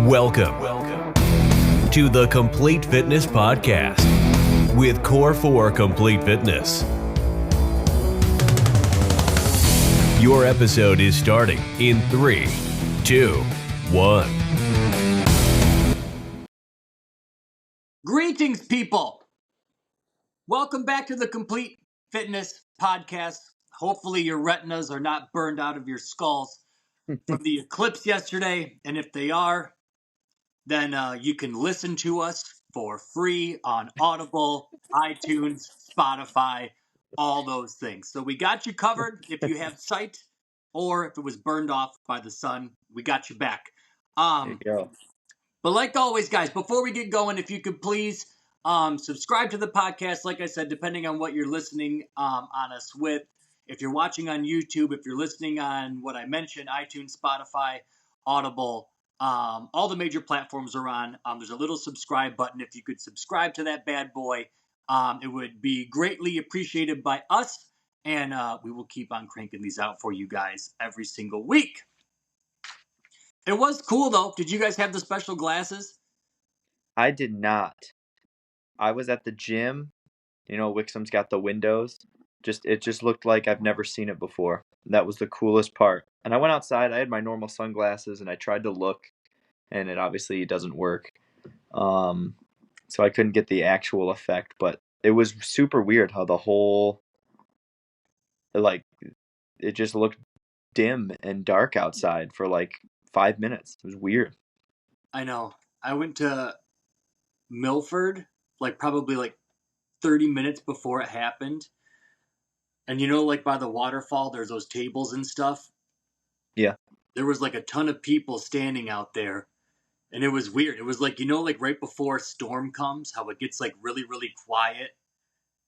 Welcome to the Complete Fitness Podcast with Core 4 Complete Fitness. Your episode is starting in 3, 2, 1. Greetings, people. Welcome back to the Complete Fitness Podcast. Hopefully your retinas are not burned out of your skulls from the eclipse yesterday. And if they are, then you can listen to us for free on Audible, iTunes, Spotify, all those things. So we got you covered if you have sight or if it was burned off by the sun. We got you back. There you go. But like always, guys, before we get going, if you could please subscribe to the podcast. Like I said, depending on what you're listening on us with. If you're watching on YouTube, if you're listening on what I mentioned, iTunes, Spotify, Audible, all the major platforms are on. There's a little subscribe button. If you could subscribe to that bad boy, it would be greatly appreciated by us. And we will keep on cranking these out for you guys every single week. It was cool, though. Did you guys have the special glasses? I did not. I was at the gym. You know, Wixom's got the windows. It just looked like I've never seen it before. That was the coolest part. And I went outside. I had my normal sunglasses, and I tried to look, and it obviously doesn't work. So I couldn't get the actual effect. But it was super weird how the whole, like, it just looked dim and dark outside for like 5 minutes. It was weird. I know. I went to Milford, probably 30 minutes before it happened. And like by the waterfall, there's those tables and stuff. Yeah. There was a ton of people standing out there. And it was weird. It was right before a storm comes, how it gets really, really quiet.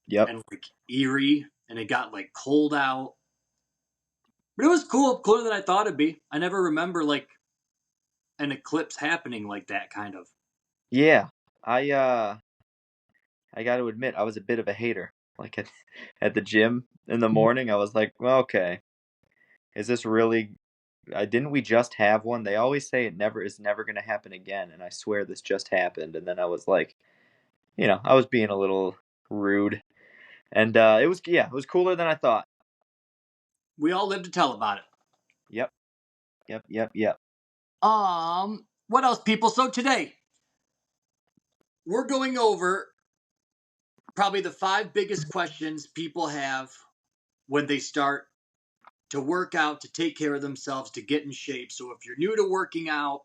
Yep. And eerie. And it got cold out. But it was cool. Cooler than I thought it'd be. I never remember an eclipse happening like that, kind of. Yeah. I got to admit, I was a bit of a hater. At the gym in the morning, I was like, well, okay, is this really? Didn't we just have one? They always say it is never going to happen again, and I swear this just happened. And then I was like, I was being a little rude, and it was cooler than I thought. We all live to tell about it. Yep. What else, people? So today, we're going over probably the 5 biggest questions people have when they start to work out, to take care of themselves, to get in shape. So if you're new to working out,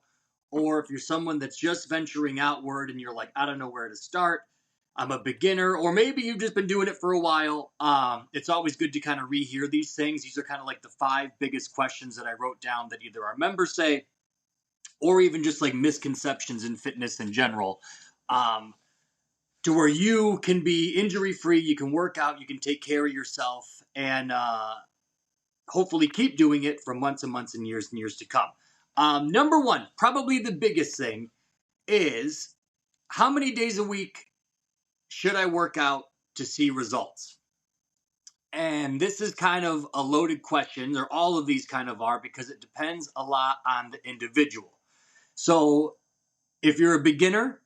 or if you're someone that's just venturing outward and you're like, I don't know where to start, I'm a beginner, or maybe you've just been doing it for a while, it's always good to kind of rehear these things. These are kind of the 5 biggest questions that I wrote down that either our members say, or even just misconceptions in fitness in general. To where you can be injury-free, you can work out, you can take care of yourself, and hopefully keep doing it for months and months and years to come. Number 1, probably the biggest thing, is how many days a week should I work out to see results? And this is kind of a loaded question, or all of these kind of are, because it depends a lot on the individual. So if you're a beginner,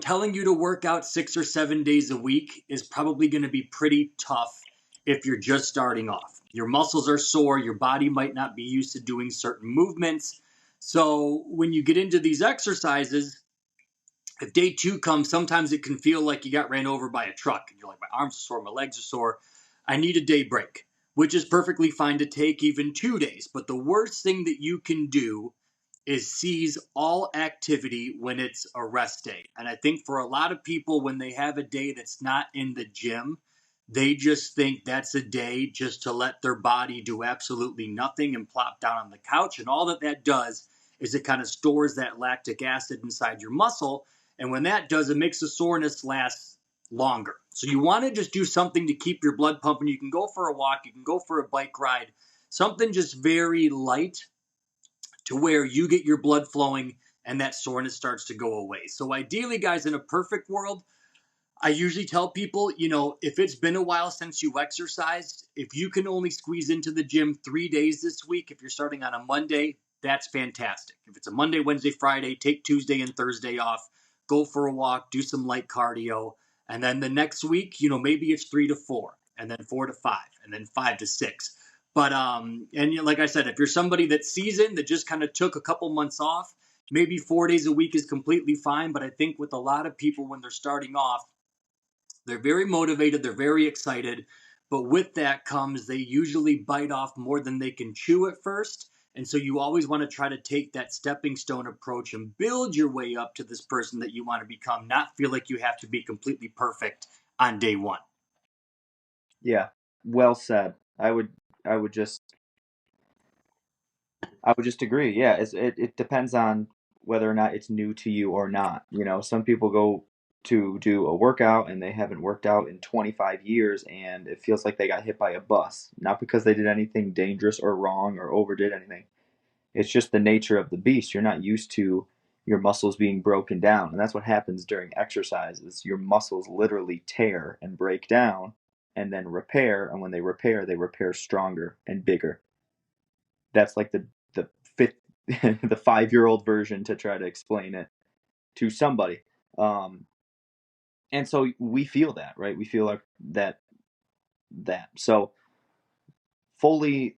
telling you to work out 6 or 7 days a week is probably going to be pretty tough if you're just starting off. Your muscles are sore. Your body might not be used to doing certain movements. So when you get into these exercises, if day 2 comes, sometimes it can feel like you got ran over by a truck. And you're like, my arms are sore, my legs are sore. I need a day break, which is perfectly fine to take even 2 days. But the worst thing that you can do is seize all activity when it's a rest day. And I think for a lot of people, when they have a day that's not in the gym, they just think that's a day just to let their body do absolutely nothing and plop down on the couch. And all that does is it kind of stores that lactic acid inside your muscle. And when that does, it makes the soreness last longer. So you want to just do something to keep your blood pumping. You can go for a walk, you can go for a bike ride, something just very light, to where you get your blood flowing and that soreness starts to go away. So ideally, guys, in a perfect world, I usually tell people, if it's been a while since you exercised, if you can only squeeze into the gym 3 days this week, if you're starting on a Monday, that's fantastic. If it's a Monday, Wednesday, Friday, take Tuesday and Thursday off, go for a walk, do some light cardio. And then the next week, maybe it's 3 to 4, and then 4 to 5, and then 5 to 6. But like I said, if you're somebody that's seasoned, that just kind of took a couple months off, maybe 4 days a week is completely fine. But I think with a lot of people, when they're starting off, they're very motivated, they're very excited. But with that comes they usually bite off more than they can chew at first. And so you always want to try to take that stepping stone approach and build your way up to this person that you want to become, not feel like you have to be completely perfect on day one. Yeah, well said. I would just agree. Yeah, it depends on whether or not it's new to you or not. Some people go to do a workout and they haven't worked out in 25 years and it feels like they got hit by a bus, not because they did anything dangerous or wrong or overdid anything. It's just the nature of the beast. You're not used to your muscles being broken down, and that's what happens during exercise. Is your muscles literally tear and break down and then repair, and when they repair stronger and bigger. That's like the fifth the 5-year-old version to try to explain it to somebody. And so we feel that, right? We feel like that. So fully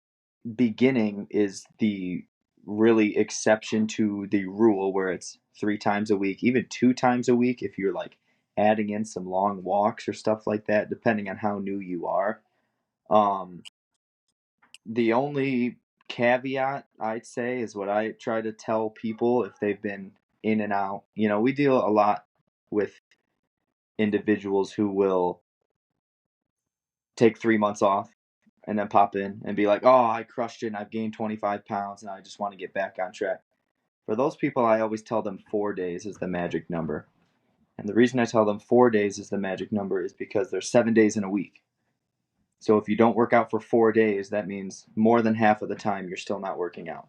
beginning is the really exception to the rule where it's 3 times a week, even 2 times a week if you're like adding in some long walks or stuff like that, depending on how new you are. The only caveat I'd say is what I try to tell people if they've been in and out. We deal a lot with individuals who will take 3 months off and then pop in and be like, oh, I crushed it and I've gained 25 pounds and I just want to get back on track. For those people, I always tell them 4 days is the magic number. And the reason I tell them 4 days is the magic number is because there's 7 days in a week. So if you don't work out for 4 days, that means more than half of the time you're still not working out.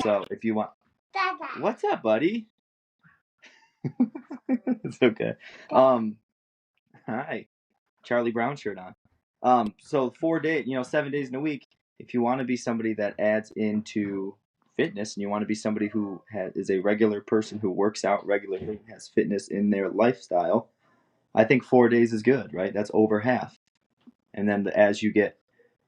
So if you want... What's up, buddy? It's okay. Hi. Charlie Brown shirt on. So 4 days, 7 days in a week, if you want to be somebody that adds into fitness and you want to be somebody who is a regular person who works out regularly, has fitness in their lifestyle, I think 4 days is good, right? That's over half. And then as you get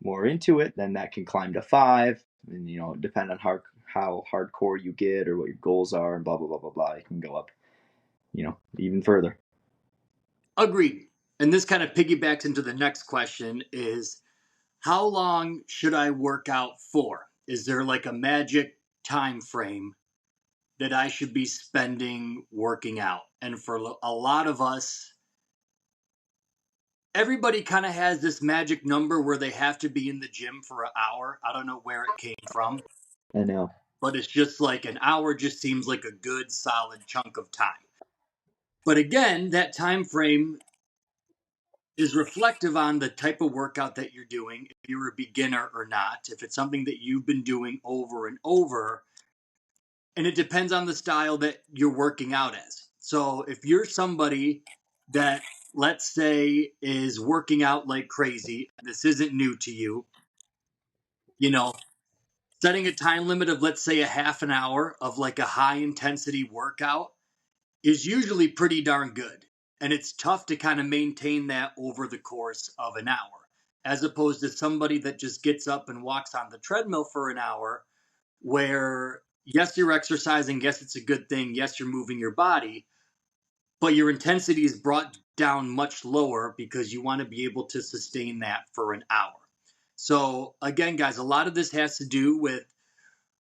more into it, then that can climb to 5. And, depend on how hardcore you get or what your goals are and blah, blah, blah, blah, blah. It can go up, even further. Agreed. And this kind of piggybacks into the next question is, how long should I work out for? Is there like a magic time frame that I should be spending working out? And for a lot of us, everybody kind of has this magic number where they have to be in the gym for an hour. I don't know where it came from. I know. But it's just like an hour just seems like a good solid chunk of time. But again, that time frame is reflective on the type of workout that you're doing, if you're a beginner or not, if it's something that you've been doing over and over, and it depends on the style that you're working out as. So if you're somebody that, let's say, is working out like crazy, this isn't new to you, setting a time limit of, let's say, a half an hour of like a high intensity workout is usually pretty darn good. And it's tough to kind of maintain that over the course of an hour, as opposed to somebody that just gets up and walks on the treadmill for an hour, where, yes, you're exercising, yes, it's a good thing, yes, you're moving your body, but your intensity is brought down much lower because you want to be able to sustain that for an hour. So, again, guys, a lot of this has to do with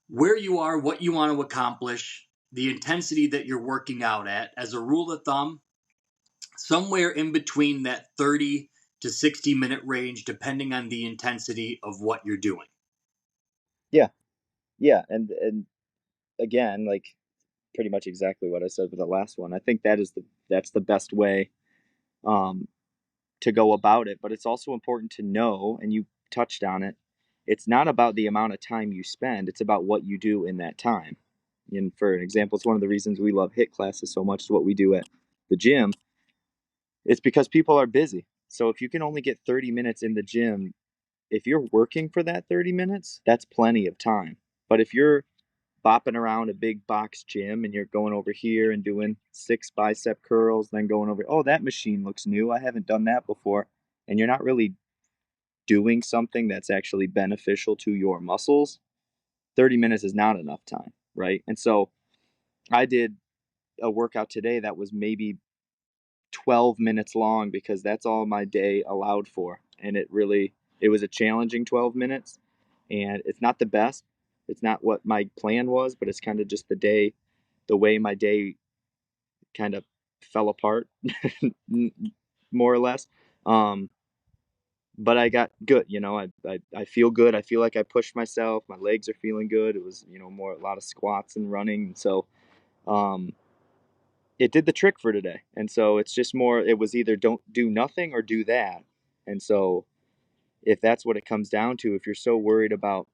where you are, what you want to accomplish, the intensity that you're working out at. As a rule of thumb, somewhere in between that 30 to 60 minute range, depending on the intensity of what you're doing. Yeah. And again, like pretty much exactly what I said with the last one. I think that's the best way to go about it. But it's also important to know, and you touched on it, it's not about the amount of time you spend, it's about what you do in that time. And for an example, it's one of the reasons we love HIIT classes so much, is what we do at the gym. It's because people are busy. So if you can only get 30 minutes in the gym, if you're working for that 30 minutes, that's plenty of time. But if you're bopping around a big box gym and you're going over here and doing 6 bicep curls, then going over, oh, that machine looks new. I haven't done that before. And you're not really doing something that's actually beneficial to your muscles. 30 minutes is not enough time, right? And so I did a workout today that was maybe 12 minutes long because that's all my day allowed for. And it was a challenging 12 minutes, and it's not the best. It's not what my plan was, but it's kind of just the way my day kind of fell apart, more or less. Um, but I got good, I feel good. I feel like I pushed myself. My legs are feeling good. It was, a lot of squats and running. And so, um, it did the trick for today. And so it's just more, it was either don't do nothing or do that. And so if that's what it comes down to, if you're so worried about,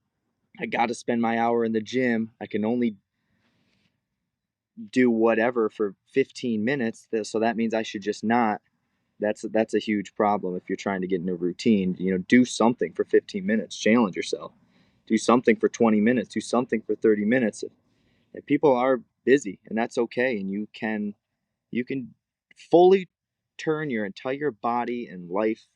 I got to spend my hour in the gym, I can only do whatever for 15 minutes. So that means I should just not. That's a huge problem if you're trying to get in a routine. Do something for 15 minutes, challenge yourself. Do something for 20 minutes, do something for 30 minutes. And people are busy, and that's okay. And you can fully turn your entire body and life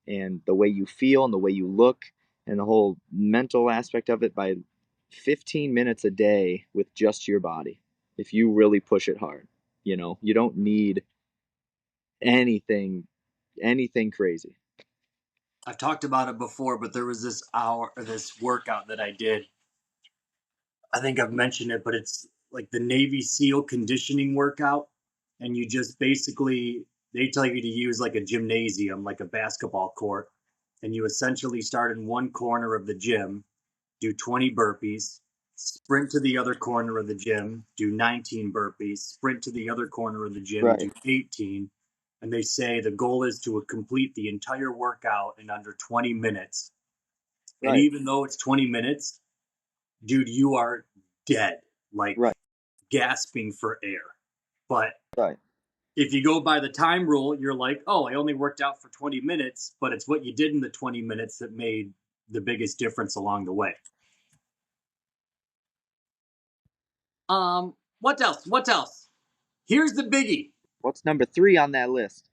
and the way you feel and the way you look and the whole mental aspect of it by 15 minutes a day with just your body. If you really push it hard, you don't need anything crazy. I've talked about it before, but there was this workout that I did. I think I've mentioned it, but it's like the Navy SEAL conditioning workout. And you just basically, they tell you to use like a gymnasium, like a basketball court. And you essentially start in one corner of the gym, do 20 burpees, sprint to the other corner of the gym, do 19 burpees, sprint to the other corner of the gym, Right. do 18. And they say the goal is to complete the entire workout in under 20 minutes. And Right. even though it's 20 minutes, dude, you are dead, like Right. gasping for air. But Right. if you go by the time rule, you're like, oh, I only worked out for 20 minutes, but it's what you did in the 20 minutes that made the biggest difference along the way. What else? What else? Here's the biggie. What's number 3 on that list?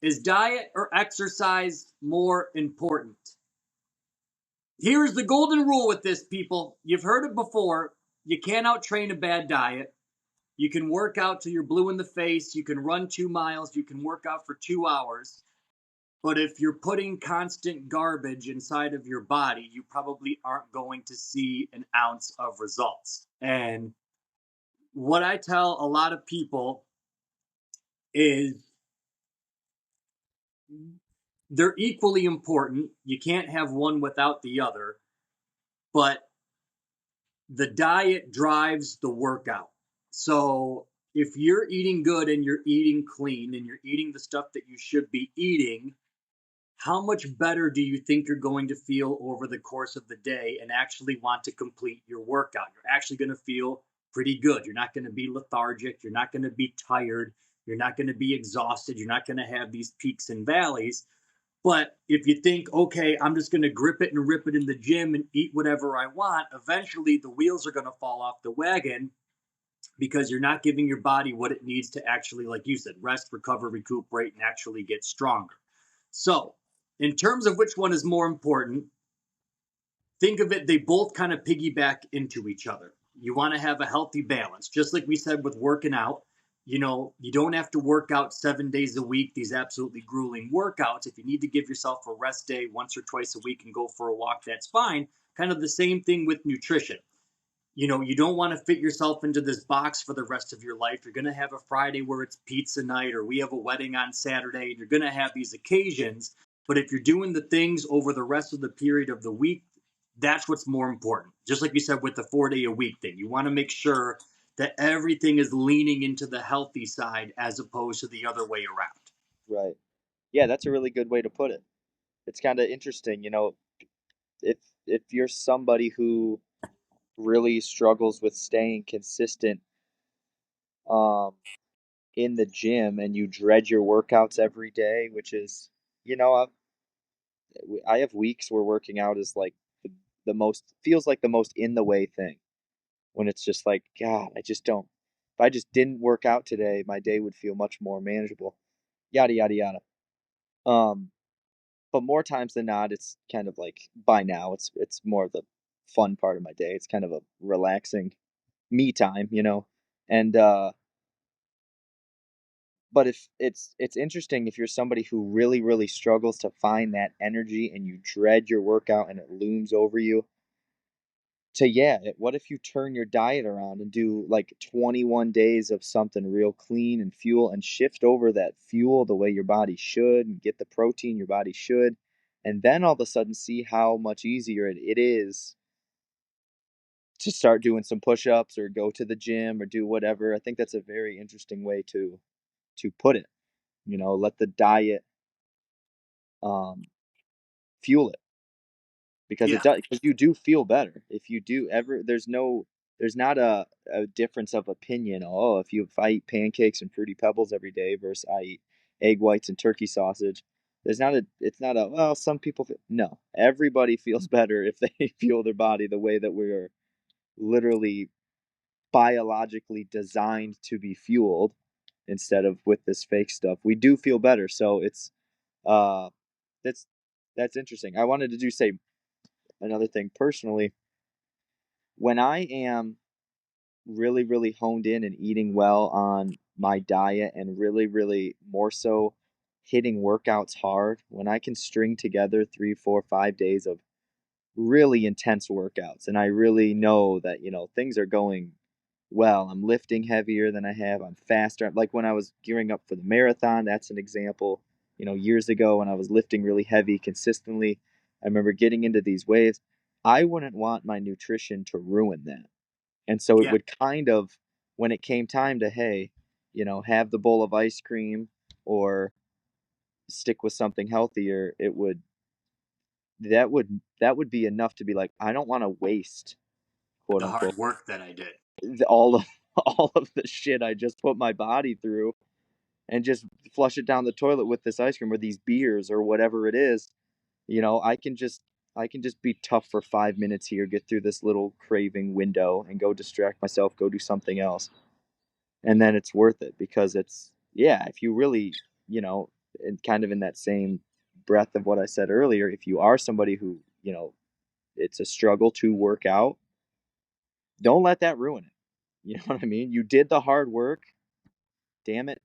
Is diet or exercise more important? Here's the golden rule with this, people. You've heard it before. You can't outtrain a bad diet. You can work out till you're blue in the face. You can run 2 miles. You can work out for 2 hours. But if you're putting constant garbage inside of your body, you probably aren't going to see an ounce of results. And what I tell a lot of people is they're equally important. You can't have one without the other, but the diet drives the workout. So if you're eating good and you're eating clean and you're eating the stuff that you should be eating, how much better do you think you're going to feel over the course of the day and actually want to complete your workout? You're actually going to feel pretty good. You're not going to be lethargic. You're not going to be tired. You're not going to be exhausted. You're not going to have these peaks and valleys. But if you think, okay, I'm just going to grip it and rip it in the gym and eat whatever I want, eventually the wheels are going to fall off the wagon because you're not giving your body what it needs to actually, like you said, rest, recover, recuperate, and actually get stronger. So, in terms of which one is more important, think of it, they both kind of piggyback into each other. You want to have a healthy balance, just like we said with working out. You don't have to work out 7 days a week, these absolutely grueling workouts. If you need to give yourself a rest day once or twice a week and go for a walk, that's fine. Kind of the same thing with nutrition. You don't want to fit yourself into this box for the rest of your life. You're going to have a Friday where it's pizza night, or we have a wedding on Saturday, and you're going to have these occasions. But if you're doing the things over the rest of the period of the week, that's what's more important. Just like you said with the 4 day a week thing, you want to make sure that everything is leaning into the healthy side as opposed to the other way around. Right. Yeah, that's a really good way to put it. It's kind of interesting, if you're somebody who really struggles with staying consistent um in the gym and you dread your workouts every day, which is, you know, I have weeks where working out is like the most feels like the most in the way thing. when it's just like, God, I just don't. If I just didn't work out today, my day would feel much more manageable. Yada yada yada. Um, but more times than not, it's kind of like by now, it's more of the fun part of my day. It's kind of a relaxing me time, and but if it's interesting if you're somebody who really really struggles to find that energy and you dread your workout and it looms over you, what if you turn your diet around and do like 21 days of something real clean and fuel and shift over that fuel the way your body should and get the protein your body should, and then all of a sudden see how much easier it is to start doing some push-ups or go to the gym or do whatever. I think that's a very interesting way to put it. Let the diet um fuel it, because it Yeah, does, because you do feel better if you do ever. There's not a difference of opinion. Oh, if I eat pancakes and fruity pebbles every day versus I eat egg whites and turkey sausage, it's not a, well, some people no, everybody feels better if they fuel their body the way that we're literally biologically designed to be fueled, instead of with this fake stuff. We do feel better. So uh that's that's interesting. I wanted to say another thing personally. When I am really really honed in and eating well on my diet and really really more so hitting workouts hard, when I can string together 3 4 5 days of really intense workouts and I really know that things are going well, I'm lifting heavier than I have, I'm faster. Like when I was gearing up for the marathon, that's an example. Years ago when I was lifting really heavy consistently, I remember getting into these waves. I wouldn't want my nutrition to ruin that. And so it yeah, would kind of, when it came time to, hey, have the bowl of ice cream or stick with something healthier, that would be enough to be like, I don't want to waste, quote the unquote, hard work that I did. all of all of the shit I just put my body through, and just flush it down the toilet with this ice cream or these beers or whatever it is. I can just be tough for 5 minutes here, get through this little craving window and go distract myself, go do something else. And then it's worth it, because if you really, and kind of in that same breath of what I said earlier, if you are somebody who, it's a struggle to work out, don't let that ruin it. You know what I mean? You did the hard work, damn it,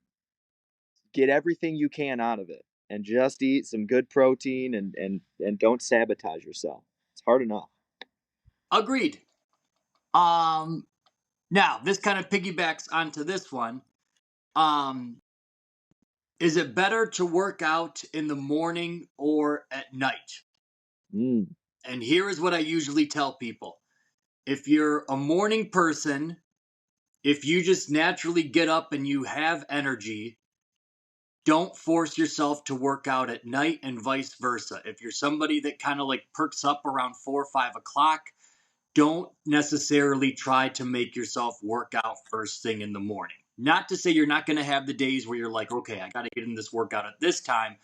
get everything you can out of it and just eat some good protein, and don't sabotage yourself. It's hard enough. Agreed. Um, Now this kind of piggybacks onto this one. Um, is it better to work out in the morning or at night? Mm, And here is what I usually tell people. If you're a morning person, if you just naturally get up and you have energy, don't force yourself to work out at night and vice versa. If you're somebody that kind of like perks up around 4 or 5 o'clock, don't necessarily try to make yourself work out first thing in the morning. Not to say you're not going to have the days where you're like, okay, I got to get in this workout at this time.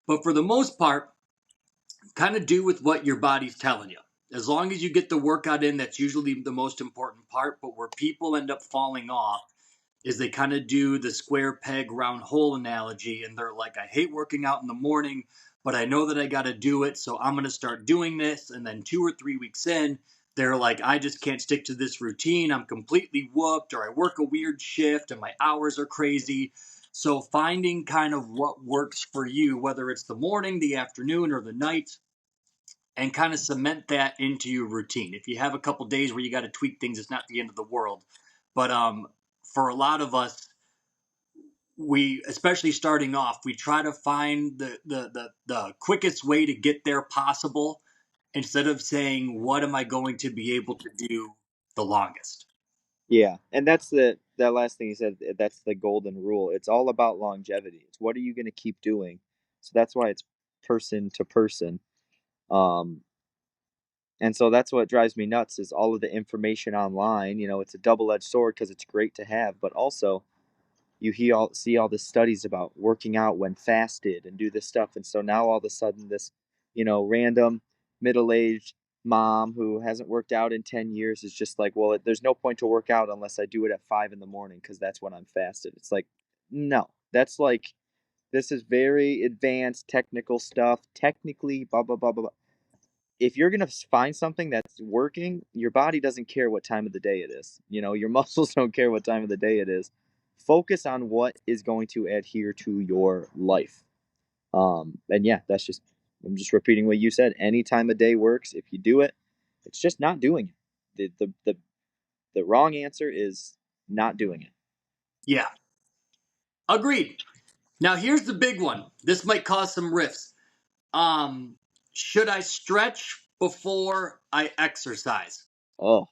But for the most part, kind of do with what your body's telling you. As long as you get the workout in, that's usually the most important part. But where people end up falling off is they kind of do the square peg round hole analogy, and they're like, I hate working out in the morning, but I know that I got to do it, so I'm going to start doing this. And then 2 or 3 weeks in, they're like, I just can't stick to this routine, I'm completely whooped, or I work a weird shift and my hours are crazy. So finding kind of what works for you, whether it's the morning, the afternoon, or the night, and kind of cement that into your routine. If you have a couple days where you got to tweak things, it's not the end of the world. But for a lot of us, we, especially starting off, we try to find the quickest way to get there possible, instead of saying, what am I going to be able to do the longest? yeah, and that's that last thing you said. That's the golden rule. It's all about longevity. It's what are you going to keep doing. So that's why it's person to person. Um, and so that's what drives me nuts is all of the information online. It's a double edged sword because it's great to have, but also you see all the studies about working out when fasted and do this stuff, and so now all of a sudden this random middle-aged mom who hasn't worked out in 10 years is just like, well, there's no point to work out unless I do it at 5 in the morning because that's when I'm fasted. It's like, no, that's like, this is very advanced technical stuff. Technically, blah, blah, blah, blah, blah. If you're going to find something that's working, your body doesn't care what time of the day it is. Your muscles don't care what time of the day it is. Focus on what is going to adhere to your life. And yeah, I'm just repeating what you said. Any time of day works. If you do it, it's just not doing it. The wrong answer is not doing it. Yeah. Agreed. Now here's the big one. This might cause some rifts. Should I stretch before I exercise? Oh,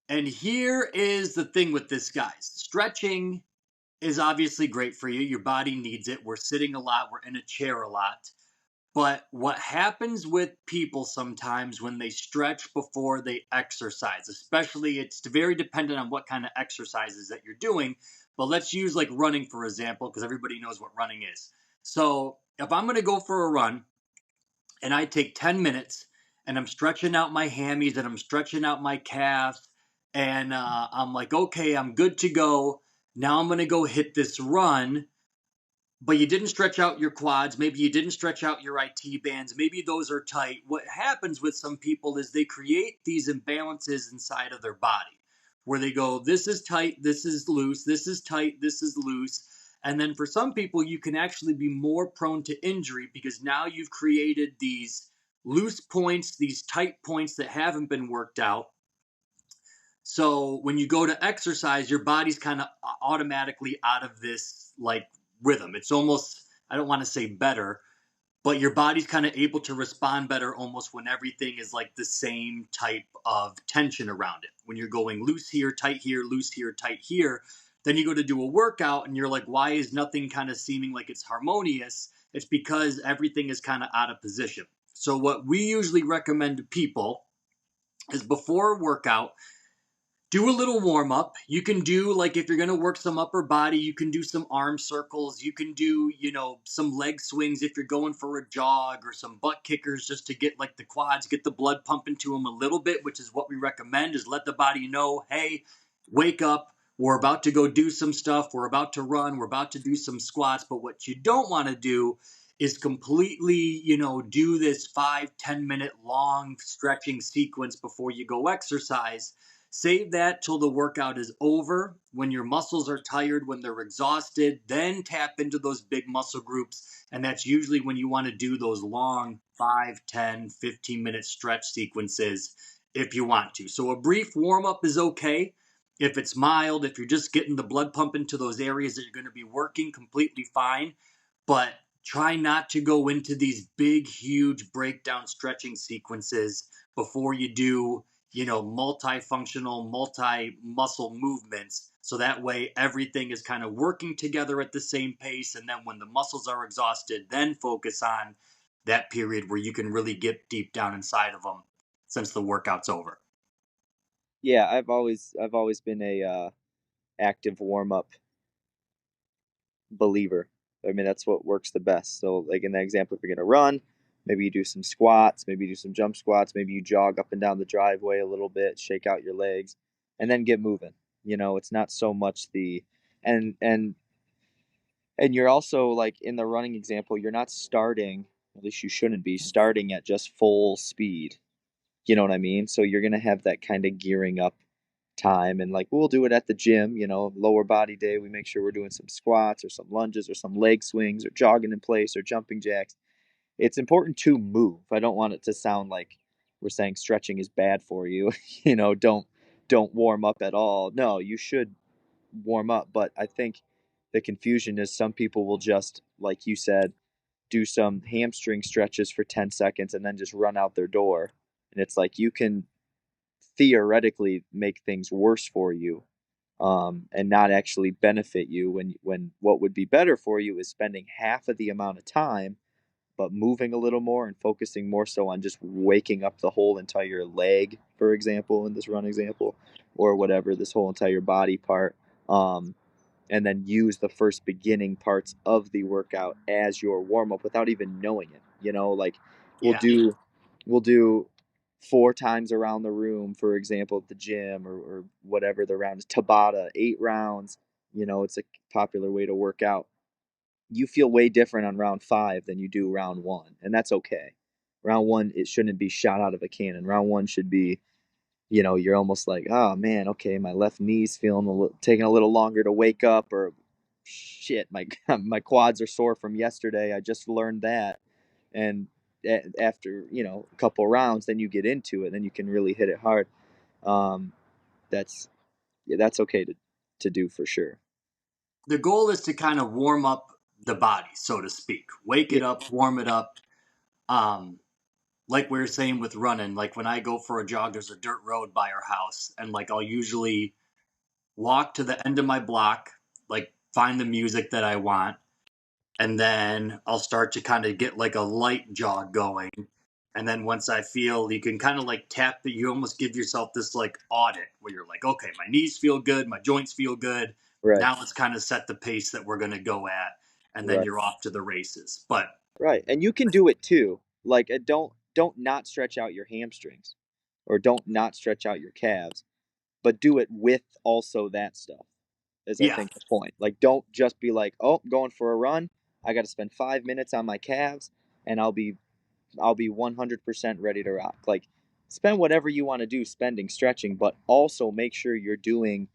And here is the thing with this, guys. Stretching is obviously great for you. Your body needs it. We're sitting a lot, we're in a chair a lot. But what happens with people sometimes when they stretch before they exercise, especially it's very dependent on what kind of exercises that you're doing. But let's use like running, for example, because everybody knows what running is. So if I'm going to go for a run and I take 10 minutes and I'm stretching out my hammies and I'm stretching out my calves and I'm like, okay, I'm good to go. Now I'm going to go hit this run, but you didn't stretch out your quads. Maybe you didn't stretch out your IT bands. Maybe those are tight. What happens with some people is they create these imbalances inside of their body where they go, this is tight, this is loose, this is tight, this is loose. And then for some people, you can actually be more prone to injury because now you've created these loose points, these tight points that haven't been worked out. So when you go to exercise, your body's kind of automatically out of this like rhythm. It's almost, I don't want to say better, but your body's kind of able to respond better almost when everything is like the same type of tension around it. When you're going loose here, tight here, loose here, tight here, then you go to do a workout and you're like, why is nothing kind of seeming like it's harmonious? It's because everything is kind of out of position. So what we usually recommend to people is before a workout, do a little warm up. You can do, like, if you're going to work some upper body, you can do some arm circles. You can do, some leg swings if you're going for a jog, or some butt kickers just to get like the quads, get the blood pumping to them a little bit, which is what we recommend, is let the body know, hey, wake up. We're about to go do some stuff. We're about to run. We're about to do some squats. But what you don't want to do is completely, do this 5-10 minute long stretching sequence before you go exercise. Save that till the workout is over. When your muscles are tired, when they're exhausted, then tap into those big muscle groups. And that's usually when you want to do those long 5, 10, 15-minute stretch sequences if you want to. So a brief warm up is okay. If it's mild, if you're just getting the blood pumping to those areas that you're going to be working, completely fine. But try not to go into these big, huge breakdown stretching sequences before you do multifunctional, multi-muscle movements. So that way everything is kind of working together at the same pace. And then when the muscles are exhausted, then focus on that period where you can really get deep down inside of them since the workout's over. Yeah, I've always been a active warm up believer. I mean, that's what works the best. So, like in that example, if you're gonna run, maybe you do some squats, maybe you do some jump squats, maybe you jog up and down the driveway a little bit, shake out your legs, and then get moving. It's not so much the and and and you're also like in the running example, you're not starting, at least you shouldn't be starting at just full speed. You know what I mean? So you're gonna have that kind of gearing up time, and like we'll do it at the gym, lower body day, we make sure we're doing some squats or some lunges or some leg swings or jogging in place or jumping jacks. It's important to move. I don't want it to sound like we're saying stretching is bad for you. Don't warm up at all. No, you should warm up, but I think the confusion is some people will just, like you said, do some hamstring stretches for 10 seconds and then just run out their door. And it's like you can theoretically make things worse for you, and not actually benefit you, when what would be better for you is spending half of the amount of time but moving a little more and focusing more so on just waking up the whole entire leg, for example, in this run example, or whatever, this whole entire body part, and then use the first beginning parts of the workout as your warm-up without even knowing it. Like we'll Yeah. do we'll do 4 times around the room, for example, at the gym or whatever the round is, Tabata, 8 rounds, it's a popular way to work out. You feel way different on round 5 than you do round 1, and that's okay. Round 1, it shouldn't be shot out of a cannon. Round 1 should be, you're almost like, oh man, okay, my left knee's taking a little longer to wake up, or shit, my my quads are sore from yesterday. I just learned that, and after a couple rounds, then you get into it, then you can really hit it hard. Um, that's that's okay to do for sure. The goal is to kind of warm up the body, so to speak. Wake it up, warm it up. Like we were saying with running, like when I go for a jog, there's a dirt road by our house, and like I'll usually walk to the end of my block, like find the music that I want, and then I'll start to kind of get like a light jog going. And then once I feel, you can kind of like tap it, you almost give yourself this like audit where you're like, okay, my knees feel good, my joints feel good. Right. Now let's kind of set the pace that we're going to go at, and then Right. you're off to the races. But Right, and you can do it too. Like, don't not stretch out your hamstrings, or don't not stretch out your calves, but do it with also that stuff. Is I yeah, think the point. Like, don't just be like, oh, I'm going for a run. I got to spend 5 minutes on my calves, and I'll be 100% ready to rock. Like, spend whatever you want to do, spending, stretching, but also make sure you're doing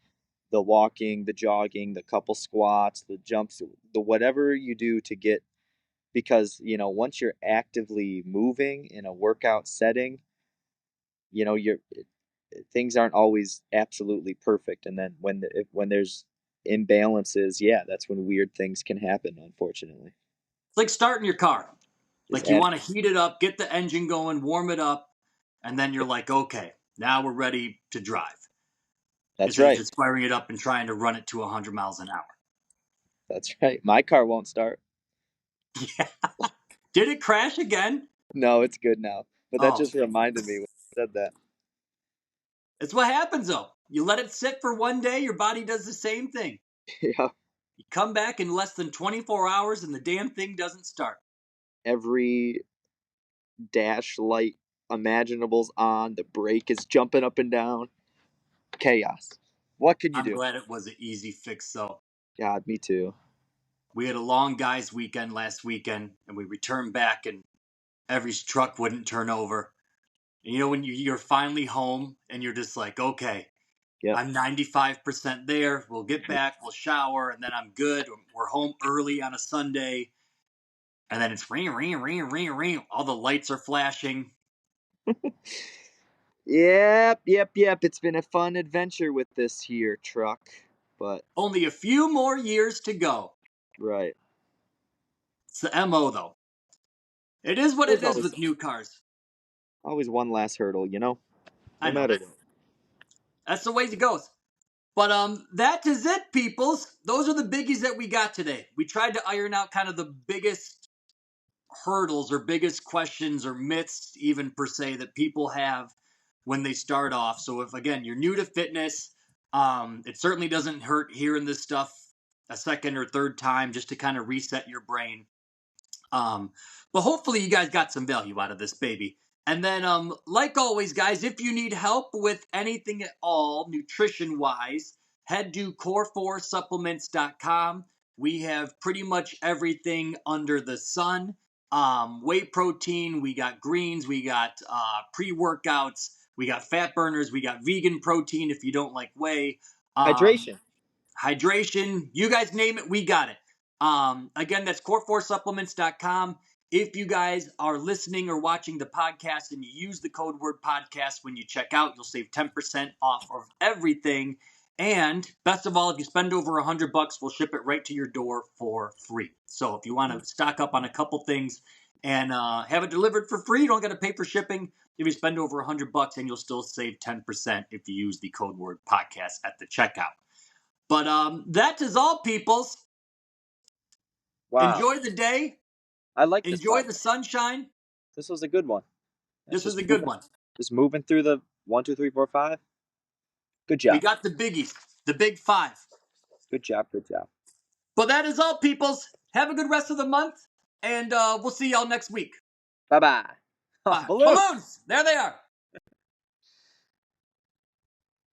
the walking, the jogging, the couple squats, the jumps, the whatever you do to get, because once you're actively moving in a workout setting, you're things aren't always absolutely perfect, and then when there's imbalances, yeah, that's when weird things can happen, unfortunately. it's like starting your car. Just Like you want to heat it up, get the engine going, warm it up, and then you're like, okay, now we're ready to drive. That's Instead right. of just firing it up and trying to run it to 100 miles an hour. That's right. My car won't start. Yeah. Did it crash again? No, it's good now. But that Oh, just reminded me when you said that. it's what happens though. You let it sit for one day, your body does the same thing. Yeah. You come back in less than 24 hours and the damn thing doesn't start. Every dash light imaginable's on. The brake is jumping up and down. Chaos. What could you I'm do? glad it was an easy fix though. God, me too. We had a long guys weekend last weekend and we returned back and every truck wouldn't turn over. And when you're finally home and you're just like, okay, Yep. I'm 95% there. We'll get back, we'll shower, and then I'm good. We're home early on a Sunday. And then it's ring, ring, ring, ring, ring. All the lights are flashing. Yep. It's been a fun adventure with this here truck, but Only a few more years to go. right. It's the MO, though. It is what There's it is always with new cars. one last hurdle, no I know. matter what. That's the way it goes. But that is it, peoples. Those are the biggies that we got today. We tried to iron out kind of the biggest hurdles or biggest questions or myths, even per se, that people have when they start off. So if again you're new to fitness, it certainly doesn't hurt hearing this stuff a second or third time just to kind of reset your brain. But hopefully you guys got some value out of this baby. And then, like always, guys, if you need help with anything at all, nutrition wise, head to core4supplements.com. We have pretty much everything under the sun. Whey protein, we got greens, we got pre workouts, we got fat burners, we got vegan protein if you don't like whey. Hydration, you guys name it, we got it. Again, that's core4supplements.com. If you guys are listening or watching the podcast and you use the code word podcast when you check out, you'll save 10% off of everything. And best of all, if you spend over $100, we'll ship it right to your door for free. So if you want to stock up on a couple things and have it delivered for free, you don't got to pay for shipping. If you spend over $100, and you'll still save 10% if you use the code word podcast at the checkout. But that is all, peoples. Wow. Enjoy the day. I like this. Enjoy the sunshine. This was a good one. This was a good one. Just moving through the 1, 2, 3, 4, 5. Good job. We got the biggies, the big 5. Good job. But that is all, peoples. Have a good rest of the month, and we'll see y'all next week. Bye-bye. Bye. Balloons. Balloons. There they are.